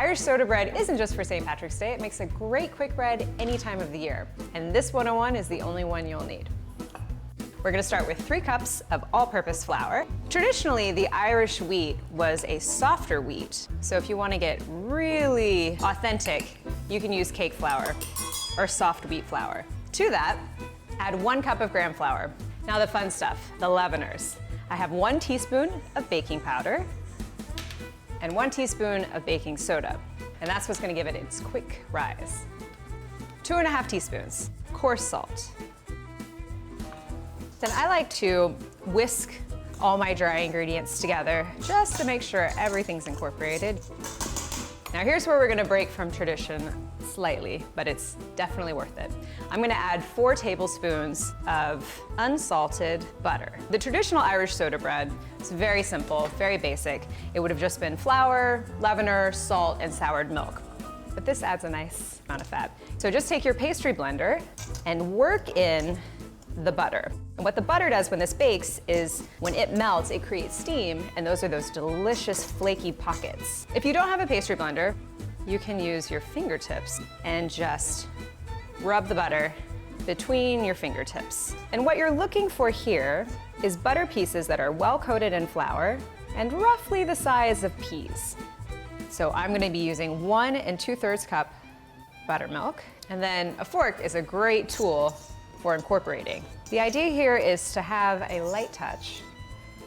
Irish soda bread isn't just for St. Patrick's Day, it makes a great quick bread any time of the year. And this 101 is the only one you'll need. We're gonna start with 3 cups of all-purpose flour. Traditionally, the Irish wheat was a softer wheat. So if you wanna get really authentic, you can use cake flour or soft wheat flour. To that, add 1 cup of graham flour. Now the fun stuff, the leaveners. I have 1 teaspoon of baking powder and 1 teaspoon of baking soda. And that's what's gonna give it its quick rise. 2½ teaspoons coarse salt. Then I like to whisk all my dry ingredients together just to make sure everything's incorporated. Now here's where we're gonna break from tradition slightly, but it's definitely worth it. I'm gonna add 4 tablespoons of unsalted butter. The traditional Irish soda bread is very simple, very basic. It would have just been flour, leavener, salt, and soured milk. But this adds a nice amount of fat. So just take your pastry blender and work in the butter. And what the butter does when this bakes is when it melts, it creates steam, and those are those delicious flaky pockets. If you don't have a pastry blender, you can use your fingertips and just rub the butter between your fingertips. And what you're looking for here is butter pieces that are well coated in flour and roughly the size of peas. So I'm gonna be using 1 2/3 cup buttermilk. And then a fork is a great tool for incorporating. The idea here is to have a light touch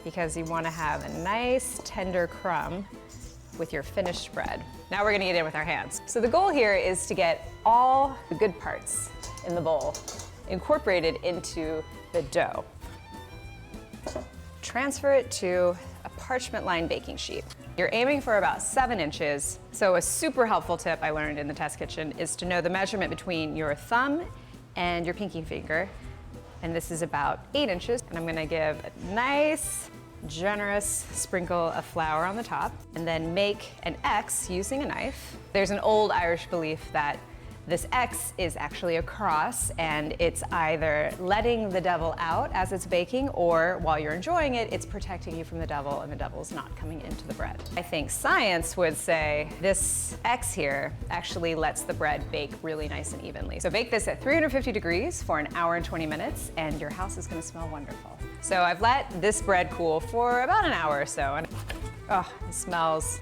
because you want to have a nice tender crumb with your finished bread. Now we're gonna get in with our hands. So the goal here is to get all the good parts in the bowl incorporated into the dough. Transfer it to a parchment-lined baking sheet. You're aiming for about 7 inches. So a super helpful tip I learned in the test kitchen is to know the measurement between your thumb and your pinky finger. And this is about 8 inches. And I'm gonna give a nice, generous sprinkle of flour on the top and then make an X using a knife. There's an old Irish belief that this X is actually a cross, and it's either letting the devil out as it's baking, or while you're enjoying it, it's protecting you from the devil and the devil's not coming into the bread. I think science would say this X here actually lets the bread bake really nice and evenly. So bake this at 350 degrees for 1 hour and 20 minutes, and your house is gonna smell wonderful. So I've let this bread cool for about 1 hour or so, and oh, it smells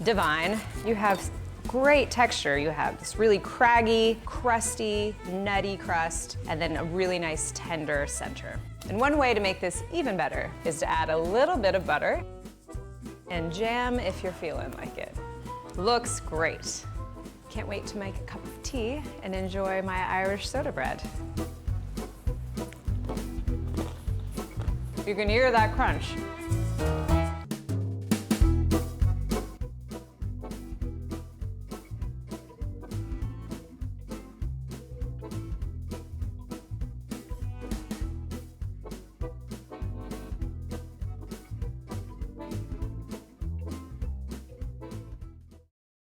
divine. You have great texture. You have this really craggy, crusty, nutty crust, and then a really nice tender center. And one way to make this even better is to add a little bit of butter and jam if you're feeling like it. Looks great. Can't wait to make a cup of tea and enjoy my Irish soda bread. You can hear that crunch.